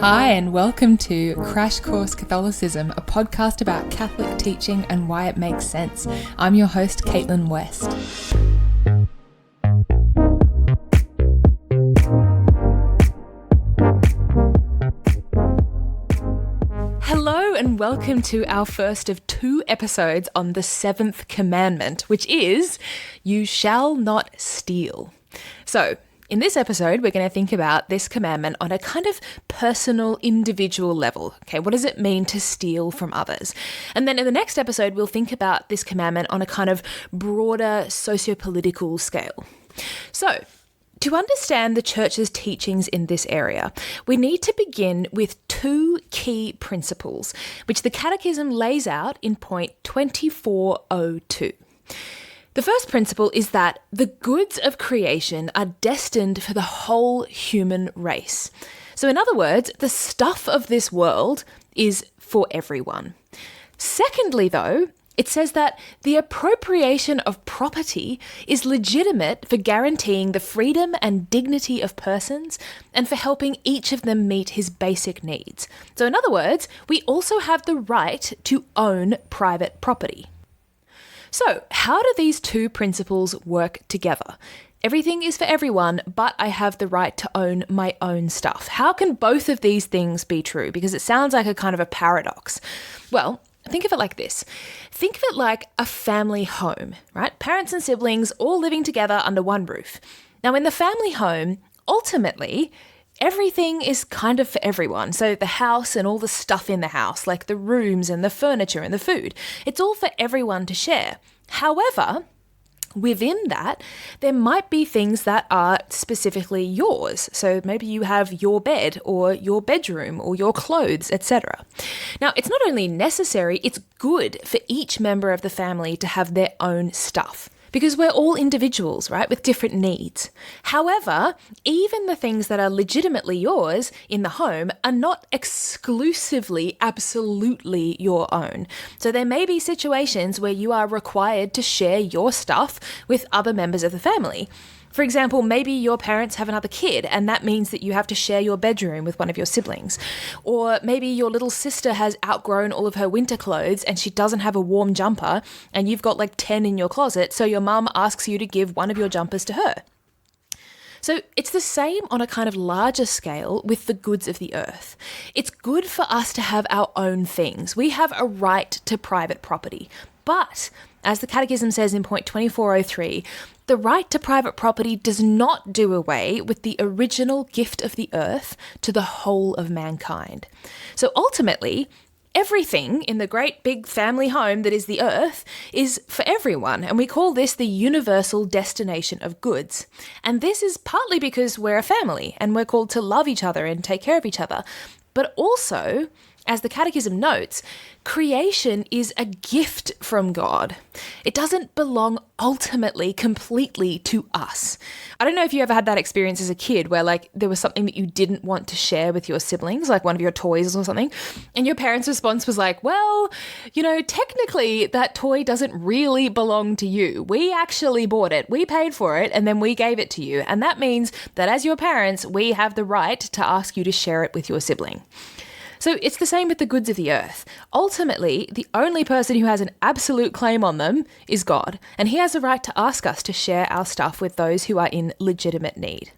Hi and welcome to Crash Course Catholicism, a podcast about Catholic teaching and why it makes sense. I'm your host, Caitlin West. Hello and welcome to our first of 2 episodes on the Seventh Commandment, which is, you shall not steal. So, in this episode, we're going to think about this commandment on a kind of personal, individual level. Okay, what does it mean to steal from others? And then in the next episode, we'll think about this commandment on a kind of broader socio-political scale. So, to understand the Church's teachings in this area, we need to begin with 2 key principles, which the Catechism lays out in point 2402. The first principle is that the goods of creation are destined for the whole human race. So in other words, the stuff of this world is for everyone. Secondly, though, it says that the appropriation of property is legitimate for guaranteeing the freedom and dignity of persons and for helping each of them meet his basic needs. So in other words, we also have the right to own private property. So, how do these 2 principles work together? Everything is for everyone, but I have the right to own my own stuff. How can both of these things be true? Because it sounds like a kind of a paradox. Well, think of it like this. Think of it like a family home, right? Parents and siblings all living together under one roof. Now, in the family home, ultimately, everything is kind of for everyone. So the house and all the stuff in the house, like the rooms and the furniture and the food, it's all for everyone to share. However, within that, there might be things that are specifically yours. So maybe you have your bed or your bedroom or your clothes, etc. Now, it's not only necessary, it's good for each member of the family to have their own stuff. Because we're all individuals, right, with different needs. However, even the things that are legitimately yours in the home are not exclusively, absolutely your own. So there may be situations where you are required to share your stuff with other members of the family. For example, maybe your parents have another kid and that means that you have to share your bedroom with one of your siblings. Or maybe your little sister has outgrown all of her winter clothes and she doesn't have a warm jumper and you've got like 10 in your closet, so your mum asks you to give one of your jumpers to her. So it's the same on a kind of larger scale with the goods of the earth. It's good for us to have our own things. We have a right to private property. But, as the Catechism says in point 2403, the right to private property does not do away with the original gift of the earth to the whole of mankind. So ultimately, everything in the great big family home that is the earth is for everyone, and we call this the universal destination of goods. And this is partly because we're a family and we're called to love each other and take care of each other, but also, as the Catechism notes, creation is a gift from God. It doesn't belong ultimately, completely to us. I don't know if you ever had that experience as a kid where like there was something that you didn't want to share with your siblings, like one of your toys or something, and your parents' response was like, well, you know, technically that toy doesn't really belong to you. We actually bought it, we paid for it, and then we gave it to you. And that means that as your parents, we have the right to ask you to share it with your sibling. So it's the same with the goods of the earth. Ultimately, the only person who has an absolute claim on them is God, and he has a right to ask us to share our stuff with those who are in legitimate need.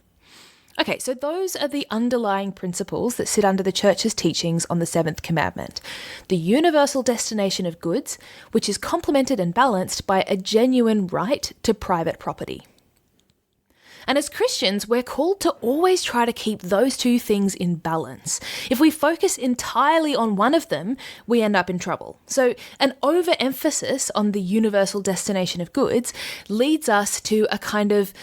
Okay, so those are the underlying principles that sit under the Church's teachings on the Seventh Commandment. The universal destination of goods, which is complemented and balanced by a genuine right to private property. And as Christians, we're called to always try to keep those 2 things in balance. If we focus entirely on one of them, we end up in trouble. So an overemphasis on the universal destination of goods leads us to a kind of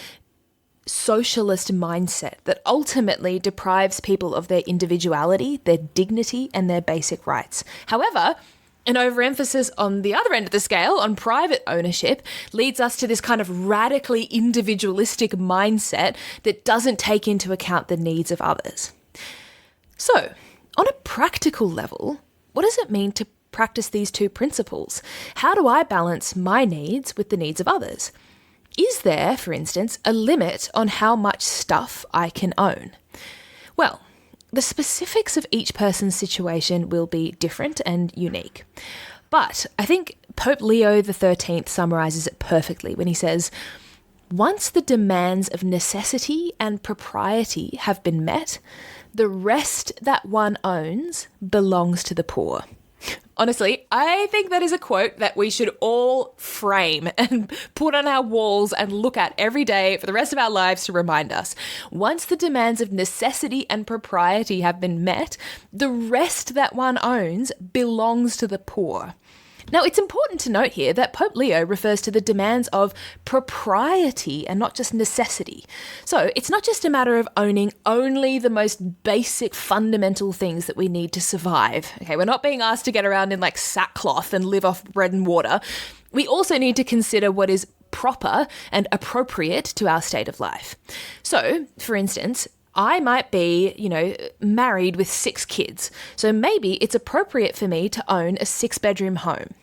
socialist mindset that ultimately deprives people of their individuality, their dignity, and their basic rights. However, an overemphasis on the other end of the scale, on private ownership, leads us to this kind of radically individualistic mindset that doesn't take into account the needs of others. So, on a practical level, what does it mean to practice these 2 principles? How do I balance my needs with the needs of others? Is there, for instance, a limit on how much stuff I can own? Well, the specifics of each person's situation will be different and unique. But I think Pope Leo XIII summarizes it perfectly when he says, "Once the demands of necessity and propriety have been met, the rest that one owns belongs to the poor." Honestly, I think that is a quote that we should all frame and put on our walls and look at every day for the rest of our lives to remind us. Once the demands of necessity and propriety have been met, the rest that one owns belongs to the poor. Now, it's important to note here that Pope Leo refers to the demands of propriety and not just necessity. So it's not just a matter of owning only the most basic fundamental things that we need to survive. Okay, we're not being asked to get around in like sackcloth and live off bread and water. We also need to consider what is proper and appropriate to our state of life. So, for instance, I might be, married with 6 kids, so maybe it's appropriate for me to own a 6-bedroom home.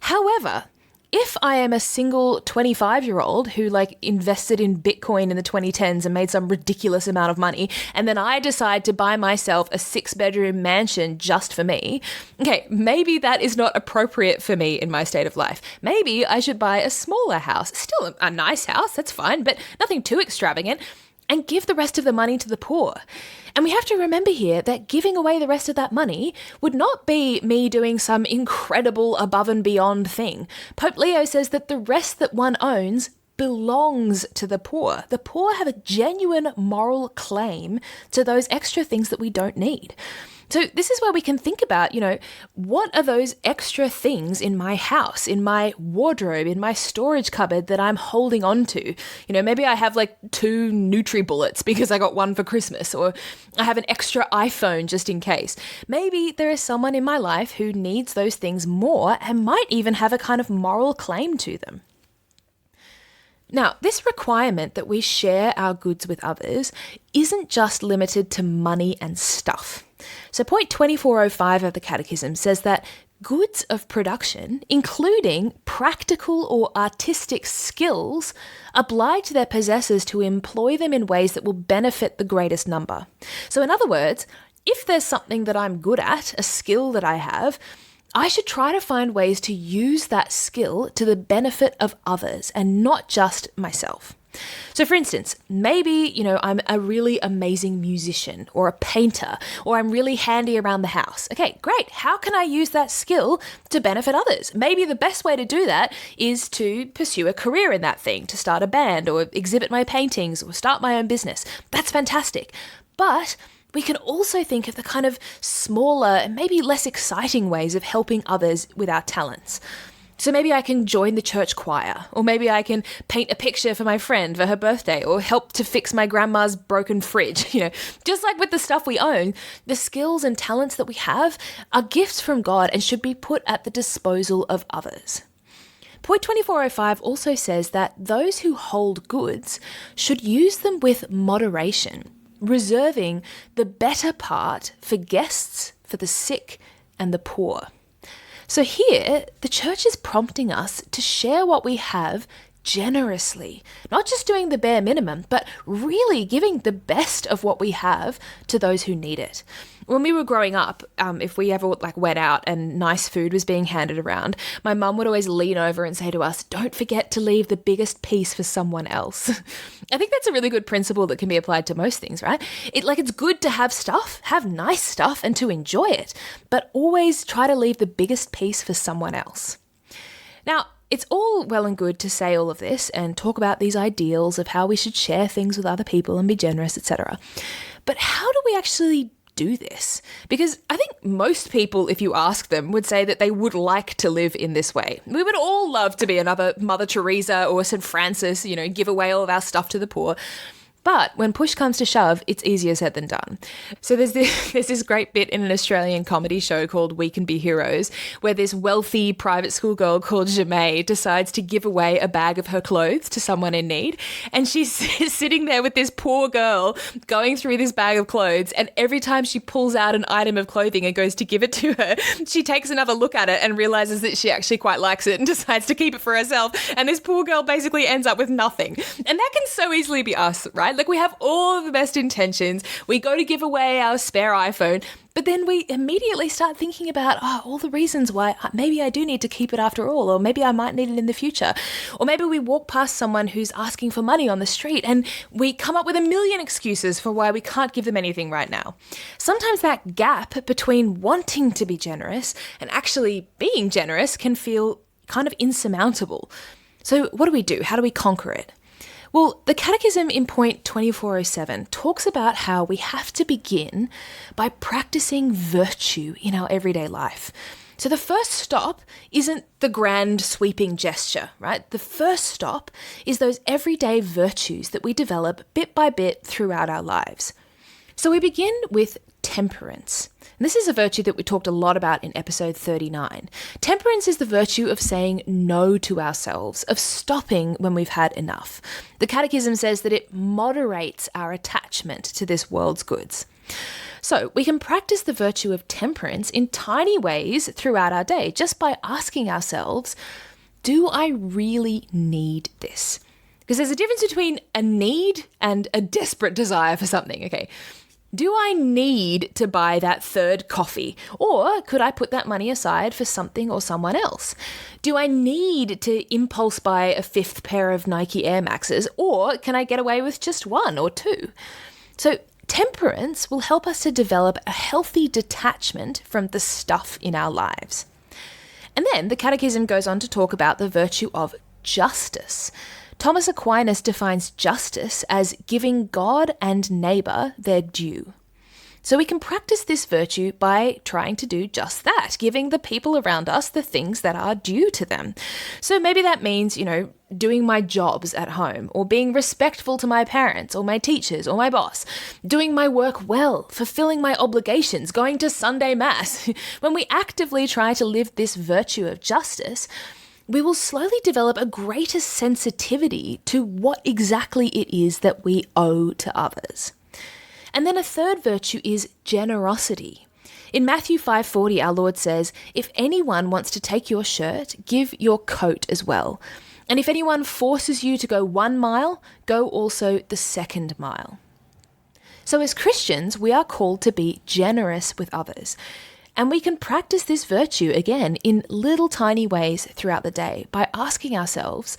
However, if I am a single 25-year-old who invested in Bitcoin in the 2010s and made some ridiculous amount of money, and then I decide to buy myself a 6-bedroom mansion just for me, okay, maybe that is not appropriate for me in my state of life. Maybe I should buy a smaller house, still a nice house, that's fine, but nothing too extravagant, and give the rest of the money to the poor. And we have to remember here that giving away the rest of that money would not be me doing some incredible above and beyond thing. Pope Leo says that the rest that one owns belongs to the poor. The poor have a genuine moral claim to those extra things that we don't need. So this is where we can think about, what are those extra things in my house, in my wardrobe, in my storage cupboard that I'm holding on to? Maybe I have 2 NutriBullets because I got one for Christmas, or I have an extra iPhone just in case. Maybe there is someone in my life who needs those things more and might even have a kind of moral claim to them. Now, this requirement that we share our goods with others isn't just limited to money and stuff. So point 2405 of the Catechism says that goods of production, including practical or artistic skills, oblige their possessors to employ them in ways that will benefit the greatest number. So in other words, if there's something that I'm good at, a skill that I have, I should try to find ways to use that skill to the benefit of others and not just myself. So for instance, maybe, I'm a really amazing musician or a painter, or I'm really handy around the house. Okay, great. How can I use that skill to benefit others? Maybe the best way to do that is to pursue a career in that thing, to start a band or exhibit my paintings or start my own business. That's fantastic. But we can also think of the kind of smaller and maybe less exciting ways of helping others with our talents. So maybe I can join the church choir, or maybe I can paint a picture for my friend for her birthday, or help to fix my grandma's broken fridge. Just like with the stuff we own, the skills and talents that we have are gifts from God and should be put at the disposal of others. Point 2405 also says that those who hold goods should use them with moderation, reserving the better part for guests, for the sick, and the poor. So here, the church is prompting us to share what we have generously, not just doing the bare minimum, but really giving the best of what we have to those who need it. When we were growing up, if we ever went out and nice food was being handed around, my mum would always lean over and say to us, "Don't forget to leave the biggest piece for someone else." I think that's a really good principle that can be applied to most things, right? It's good to have stuff, have nice stuff, and to enjoy it, but always try to leave the biggest piece for someone else. Now, it's all well and good to say all of this and talk about these ideals of how we should share things with other people and be generous, etc. But how do we actually do this? Because I think most people, if you ask them, would say that they would like to live in this way. We would all love to be another Mother Teresa or St. Francis, give away all of our stuff to the poor. But when push comes to shove, it's easier said than done. So there's this great bit in an Australian comedy show called We Can Be Heroes, where this wealthy private school girl called Jaime decides to give away a bag of her clothes to someone in need. And she's sitting there with this poor girl going through this bag of clothes. And every time she pulls out an item of clothing and goes to give it to her, she takes another look at it and realizes that she actually quite likes it and decides to keep it for herself. And this poor girl basically ends up with nothing. And that can so easily be us, right? right? Like we have all the best intentions. We go to give away our spare iPhone, but then we immediately start thinking about all the reasons why maybe I do need to keep it after all, or maybe I might need it in the future. Or maybe we walk past someone who's asking for money on the street and we come up with a million excuses for why we can't give them anything right now. Sometimes that gap between wanting to be generous and actually being generous can feel kind of insurmountable. So what do? How do we conquer it? Well, the Catechism in point 2407 talks about how we have to begin by practicing virtue in our everyday life. So the first stop isn't the grand sweeping gesture, right? The first stop is those everyday virtues that we develop bit by bit throughout our lives. So we begin with temperance. And this is a virtue that we talked a lot about in episode 39. Temperance is the virtue of saying no to ourselves, of stopping when we've had enough. The Catechism says that it moderates our attachment to this world's goods. So we can practice the virtue of temperance in tiny ways throughout our day, just by asking ourselves, do I really need this? Because there's a difference between a need and a desperate desire for something, okay? Do I need to buy that third coffee? Or could I put that money aside for something or someone else? Do I need to impulse buy a fifth pair of Nike Air Maxes? Or can I get away with just one or two? So temperance will help us to develop a healthy detachment from the stuff in our lives. And then the Catechism goes on to talk about the virtue of justice. Thomas Aquinas defines justice as giving God and neighbour their due. So we can practice this virtue by trying to do just that, giving the people around us the things that are due to them. So maybe that means, doing my jobs at home, or being respectful to my parents or my teachers or my boss, doing my work well, fulfilling my obligations, going to Sunday Mass. When we actively try to live this virtue of justice, we will slowly develop a greater sensitivity to what exactly it is that we owe to others. And then a third virtue is generosity. In Matthew 5:40, our Lord says, "If anyone wants to take your shirt, give your coat as well. And if anyone forces you to go 1 mile, go also the 2nd mile." So as Christians, we are called to be generous with others. And we can practice this virtue, again, in little tiny ways throughout the day by asking ourselves,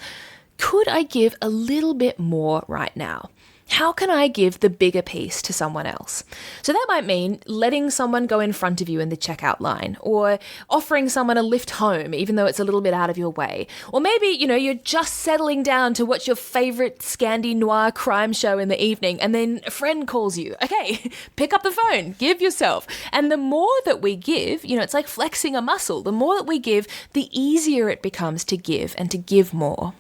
could I give a little bit more right now? How can I give the bigger piece to someone else? So that might mean letting someone go in front of you in the checkout line, or offering someone a lift home, even though it's a little bit out of your way. Or maybe, you're just settling down to watch your favorite Scandi noir crime show in the evening, and then a friend calls you. Okay, pick up the phone, give yourself. And the more that we give, it's like flexing a muscle. The more that we give, the easier it becomes to give and to give more.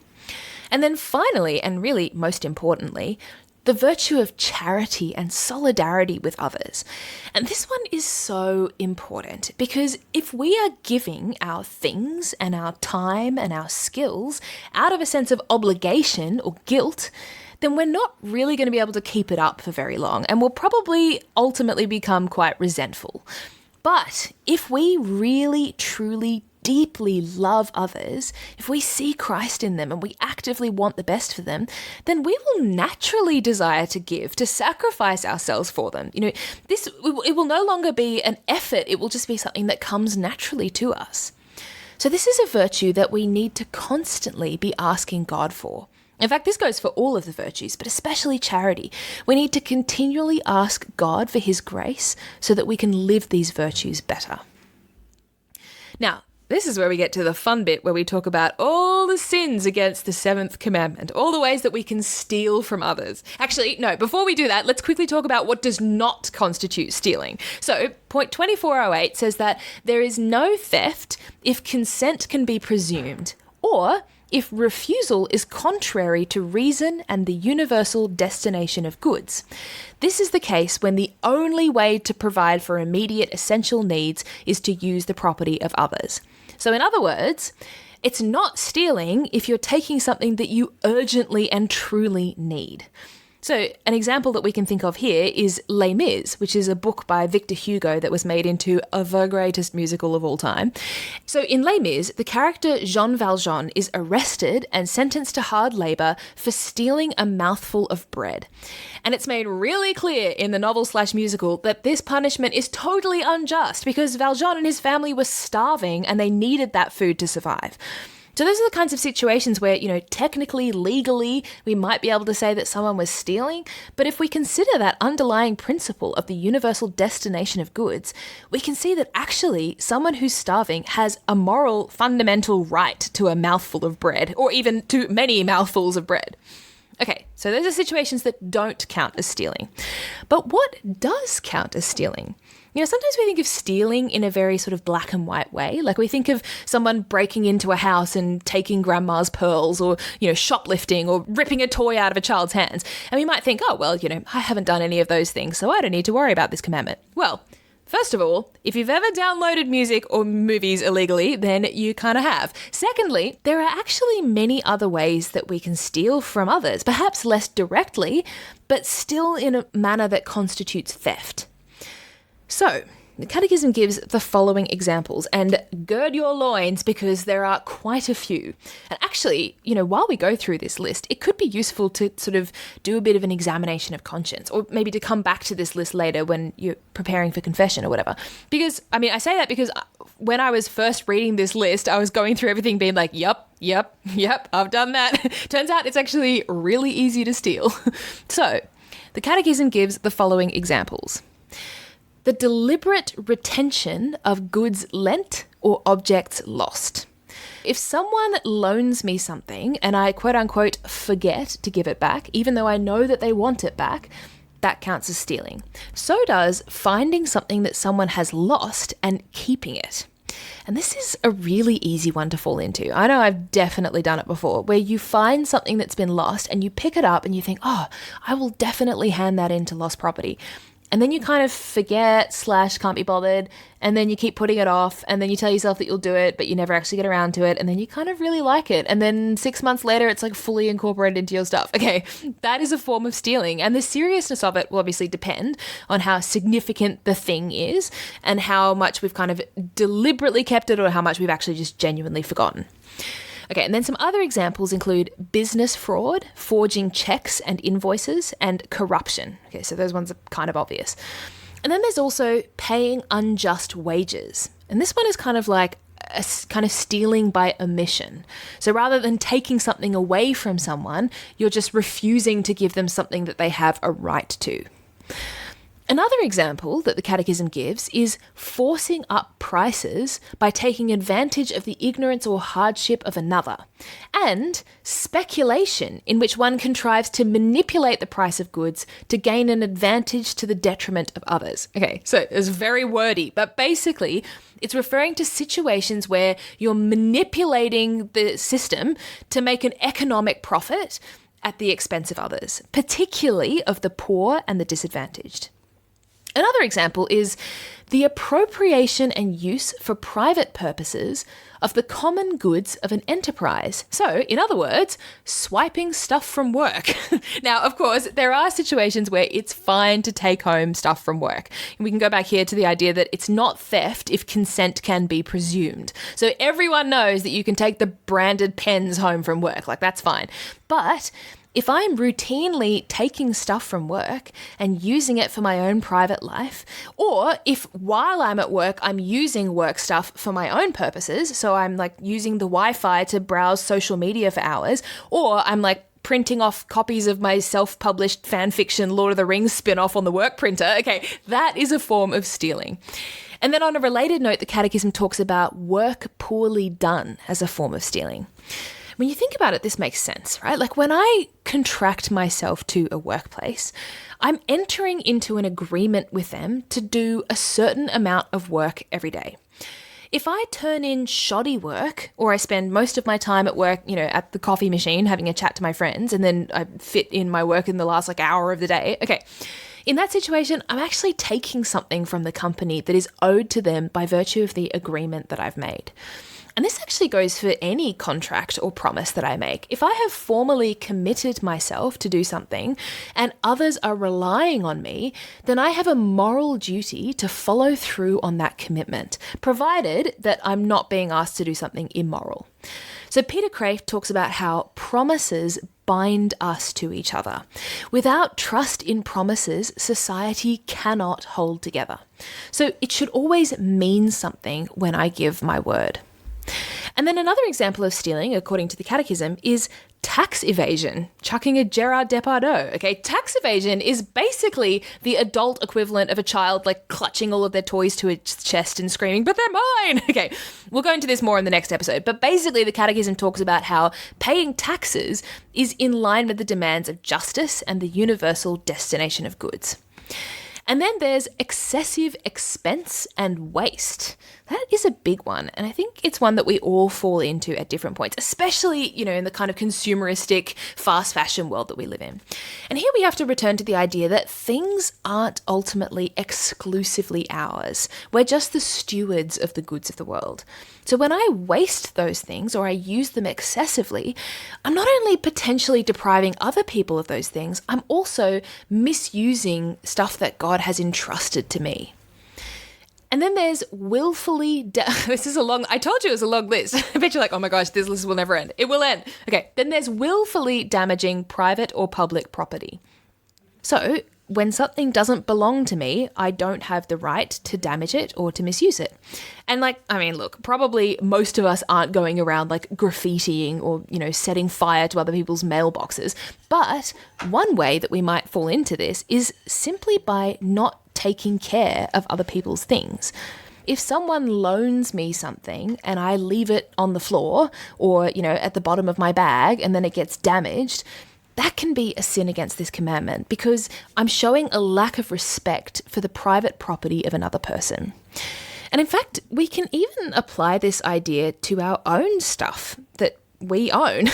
And then finally, and really most importantly, the virtue of charity and solidarity with others. And this one is so important, because if we are giving our things and our time and our skills out of a sense of obligation or guilt, then we're not really going to be able to keep it up for very long, and we'll probably ultimately become quite resentful. But if we really, truly, deeply love others, if we see Christ in them and we actively want the best for them, then we will naturally desire to give, to sacrifice ourselves for them. It will no longer be an effort, it will just be something that comes naturally to us. So this is a virtue that we need to constantly be asking God for. In fact, this goes for all of the virtues, but especially charity. We need to continually ask God for his grace so that we can live these virtues better. Now, this is where we get to the fun bit where we talk about all the sins against the Seventh Commandment, all the ways that we can steal from others. Actually, no, before we do that, let's quickly talk about what does not constitute stealing. So, point 2408 says that there is no theft if consent can be presumed, or if refusal is contrary to reason and the universal destination of goods. This is the case when the only way to provide for immediate essential needs is to use the property of others. So in other words, it's not stealing if you're taking something that you urgently and truly need. So an example that we can think of here is Les Mis, which is a book by Victor Hugo that was made into the greatest musical of all time. So in Les Mis, the character Jean Valjean is arrested and sentenced to hard labour for stealing a mouthful of bread. And it's made really clear in the novel/musical that this punishment is totally unjust because Valjean and his family were starving and they needed that food to survive. So those are the kinds of situations where, technically, legally, we might be able to say that someone was stealing, but if we consider that underlying principle of the universal destination of goods, we can see that actually someone who's starving has a moral, fundamental right to a mouthful of bread, or even to many mouthfuls of bread. Okay, so those are situations that don't count as stealing. But what does count as stealing? Sometimes we think of stealing in a very sort of black and white way. Like we think of someone breaking into a house and taking grandma's pearls or, shoplifting or ripping a toy out of a child's hands. And we might think, oh, well, I haven't done any of those things, so I don't need to worry about this commandment. Well, first of all, if you've ever downloaded music or movies illegally, then you kind of have. Secondly, there are actually many other ways that we can steal from others, perhaps less directly, but still in a manner that constitutes theft. So, the Catechism gives the following examples, and gird your loins because there are quite a few. And actually, while we go through this list, it could be useful to sort of do a bit of an examination of conscience, or maybe to come back to this list later when you're preparing for confession or whatever. Because, I say that because when I was first reading this list, I was going through everything being like, yep, I've done that. Turns out it's actually really easy to steal. So, the Catechism gives the following examples. The deliberate retention of goods lent or objects lost. If someone loans me something and I quote unquote forget to give it back, even though I know that they want it back, that counts as stealing. So does finding something that someone has lost and keeping it. And this is a really easy one to fall into. I know I've definitely done it before, where you find something that's been lost and you pick it up and you think, oh, I will definitely hand that into lost property. And then you kind of forget / can't be bothered, and then you keep putting it off, and then you tell yourself that you'll do it, but you never actually get around to it, and then you kind of really like it, and then 6 months later it's like fully incorporated into your stuff. Okay, that is a form of stealing, and the seriousness of it will obviously depend on how significant the thing is, and how much we've kind of deliberately kept it, or how much we've actually just genuinely forgotten. Okay, and then some other examples include business fraud, forging checks and invoices, and corruption. Okay, so those ones are kind of obvious. And then there's also paying unjust wages. And this one is kind of like a kind of stealing by omission. So rather than taking something away from someone, you're just refusing to give them something that they have a right to. Another example that the Catechism gives is forcing up prices by taking advantage of the ignorance or hardship of another, and speculation in which one contrives to manipulate the price of goods to gain an advantage to the detriment of others. Okay, so it's very wordy, but basically it's referring to situations where you're manipulating the system to make an economic profit at the expense of others, particularly of the poor and the disadvantaged. Another example is the appropriation and use for private purposes of the common goods of an enterprise. So, in other words, swiping stuff from work. Now, of course, there are situations where it's fine to take home stuff from work. And we can go back here to the idea that it's not theft if consent can be presumed. So everyone knows that you can take the branded pens home from work. Like, that's fine. But if I'm routinely taking stuff from work and using it for my own private life, or if while I'm at work, I'm using work stuff for my own purposes, so I'm like using the Wi-Fi to browse social media for hours, or I'm like printing off copies of my self-published fanfiction Lord of the Rings spin-off on the work printer, okay, that is a form of stealing. And then on a related note, the Catechism talks about work poorly done as a form of stealing. When you think about it, this makes sense, right? Like when I contract myself to a workplace, I'm entering into an agreement with them to do a certain amount of work every day. If I turn in shoddy work, or I spend most of my time at work, at the coffee machine having a chat to my friends, and then I fit in my work in the last hour of the day, okay, in that situation, I'm actually taking something from the company that is owed to them by virtue of the agreement that I've made. And this actually goes for any contract or promise that I make. If I have formally committed myself to do something and others are relying on me, then I have a moral duty to follow through on that commitment, provided that I'm not being asked to do something immoral. So Peter Kreeft talks about how promises bind us to each other. Without trust in promises, society cannot hold together. So it should always mean something when I give my word. And then another example of stealing, according to the Catechism, is tax evasion, chucking a Gerard Depardieu. Okay, tax evasion is basically the adult equivalent of a child like clutching all of their toys to its chest and screaming, "But they're mine!" Okay, we'll go into this more in the next episode, but basically the Catechism talks about how paying taxes is in line with the demands of justice and the universal destination of goods. And then there's excessive expense and waste. That is a big one, and I think it's one that we all fall into at different points, especially, in the kind of consumeristic, fast fashion world that we live in. And here we have to return to the idea that things aren't ultimately exclusively ours. We're just the stewards of the goods of the world. So when I waste those things or I use them excessively, I'm not only potentially depriving other people of those things, I'm also misusing stuff that God has entrusted to me. And then there's willfully, this is I told you it was a long list. I bet you're like, oh my gosh, this list will never end. It will end. Okay, then there's willfully damaging private or public property. So when something doesn't belong to me, I don't have the right to damage it or to misuse it. And look, probably most of us aren't going around graffitiing or, setting fire to other people's mailboxes. But one way that we might fall into this is simply by not taking care of other people's things. If someone loans me something and I leave it on the floor or, at the bottom of my bag and then it gets damaged, that can be a sin against this commandment because I'm showing a lack of respect for the private property of another person. And in fact, we can even apply this idea to our own stuff that we own.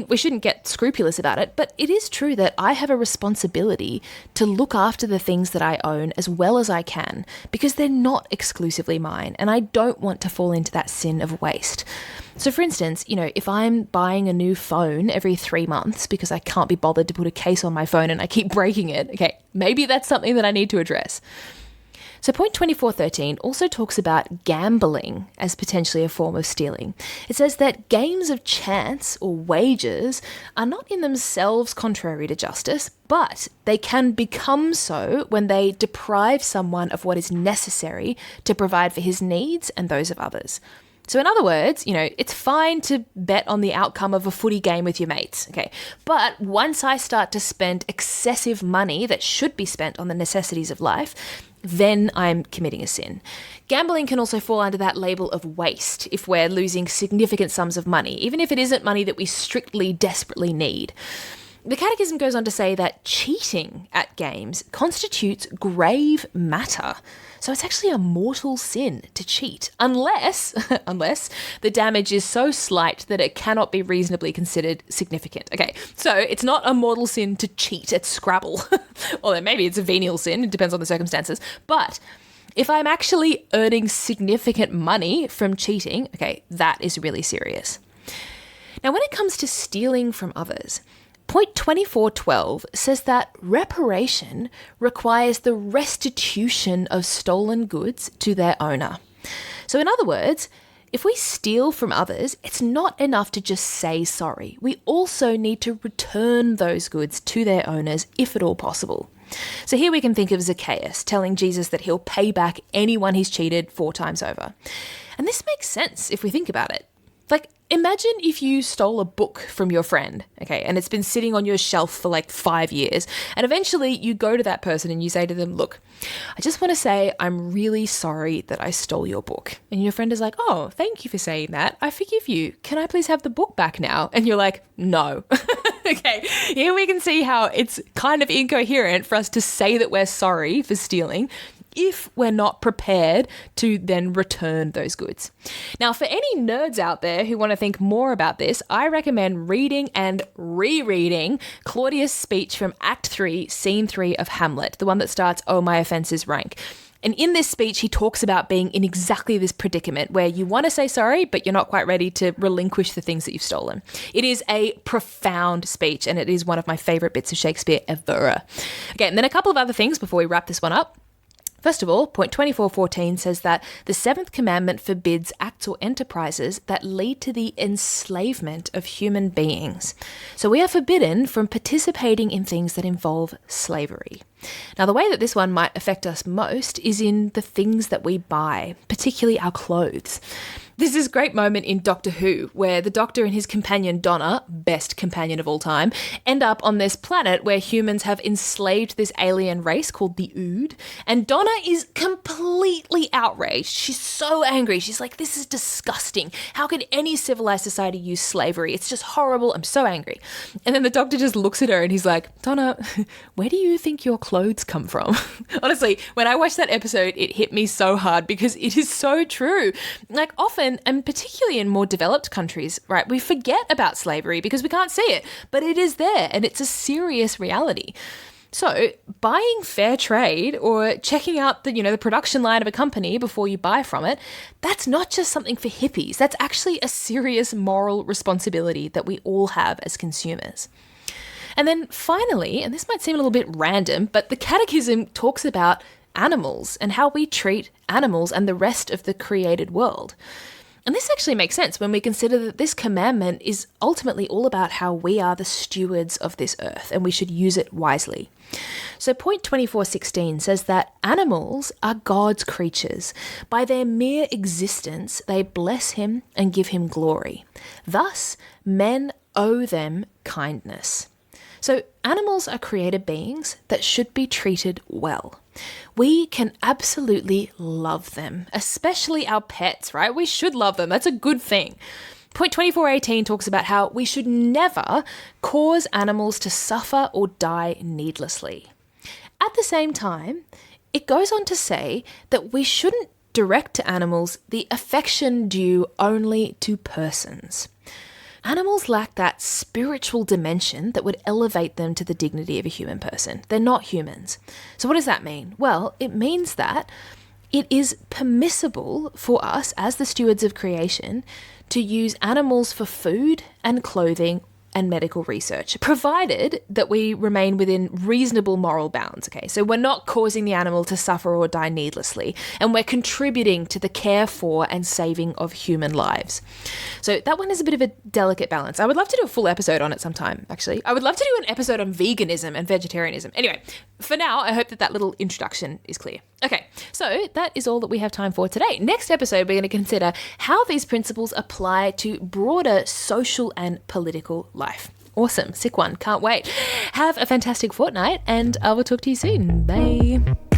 We shouldn't get scrupulous about it, but it is true that I have a responsibility to look after the things that I own as well as I can because they're not exclusively mine and I don't want to fall into that sin of waste. So for instance, if I'm buying a new phone every 3 months because I can't be bothered to put a case on my phone and I keep breaking it, okay, maybe that's something that I need to address. So point 2413 also talks about gambling as potentially a form of stealing. It says that games of chance or wagers are not in themselves contrary to justice, but they can become so when they deprive someone of what is necessary to provide for his needs and those of others. So in other words, it's fine to bet on the outcome of a footy game with your mates, okay? But once I start to spend excessive money that should be spent on the necessities of life, then I'm committing a sin. Gambling can also fall under that label of waste if we're losing significant sums of money, even if it isn't money that we strictly, desperately need. The Catechism goes on to say that cheating at games constitutes grave matter. So it's actually a mortal sin to cheat, unless the damage is so slight that it cannot be reasonably considered significant. Okay, so it's not a mortal sin to cheat at Scrabble. Or maybe it's a venial sin, it depends on the circumstances. But if I'm actually earning significant money from cheating, okay, that is really serious. Now, when it comes to stealing from others, Point 2412 says that reparation requires the restitution of stolen goods to their owner. So in other words, if we steal from others, it's not enough to just say sorry. We also need to return those goods to their owners if at all possible. So here we can think of Zacchaeus telling Jesus that he'll pay back anyone he's cheated 4 times over. And this makes sense if we think about it. Imagine if you stole a book from your friend, okay, and it's been sitting on your shelf for 5 years, and eventually you go to that person and you say to them, look, I just want to say I'm really sorry that I stole your book. And your friend is like, oh, thank you for saying that. I forgive you. Can I please have the book back now? And you're like, no. Okay, here we can see how it's kind of incoherent for us to say that we're sorry for stealing if we're not prepared to then return those goods. Now, for any nerds out there who want to think more about this, I recommend reading and rereading Claudius' speech from Act 3, Scene 3 of Hamlet, the one that starts, "Oh, my offences rank." And in this speech, he talks about being in exactly this predicament where you want to say sorry, but you're not quite ready to relinquish the things that you've stolen. It is a profound speech, and it is one of my favourite bits of Shakespeare ever. Okay, and then a couple of other things before we wrap this one up. First of all, point 24.14 says that the Seventh Commandment forbids acts or enterprises that lead to the enslavement of human beings. So we are forbidden from participating in things that involve slavery. Now, the way that this one might affect us most is in the things that we buy, particularly our clothes. There's this great moment in Doctor Who where the Doctor and his companion Donna, best companion of all time, end up on this planet where humans have enslaved this alien race called the Ood, and Donna is completely outraged. She's so angry. She's like, this is disgusting. How can any civilized society use slavery? It's just horrible. I'm so angry. And then the Doctor just looks at her and he's like, Donna, where do you think your clothes come from? Honestly, when I watched that episode, it hit me so hard because it is so true. Like often, and particularly in more developed countries, right, we forget about slavery because we can't see it, but it is there and it's a serious reality. So buying fair trade or checking out the production line of a company before you buy from it, that's not just something for hippies. That's actually a serious moral responsibility that we all have as consumers. And then finally, and this might seem a little bit random, but the Catechism talks about animals and how we treat animals and the rest of the created world. And this actually makes sense when we consider that this commandment is ultimately all about how we are the stewards of this earth and we should use it wisely. So point 24.16 says that animals are God's creatures. By their mere existence, they bless him and give him glory. Thus, men owe them kindness. So animals are created beings that should be treated well. We can absolutely love them, especially our pets, right? We should love them. That's a good thing. Point 24.18 talks about how we should never cause animals to suffer or die needlessly. At the same time, it goes on to say that we shouldn't direct to animals the affection due only to persons. Animals lack that spiritual dimension that would elevate them to the dignity of a human person. They're not humans. So what does that mean? Well, it means that it is permissible for us as the stewards of creation to use animals for food and clothing and medical research, provided that we remain within reasonable moral bounds, okay? So we're not causing the animal to suffer or die needlessly, and we're contributing to the care for and saving of human lives. So that one is a bit of a delicate balance. I would love to do a full episode on it sometime, actually. I would love to do an episode on veganism and vegetarianism. Anyway, for now, I hope that little introduction is clear. Okay, so that is all that we have time for today. Next episode, we're going to consider how these principles apply to broader social and political life. Awesome, sick one, can't wait. Have a fantastic fortnight, and I will talk to you soon. Bye.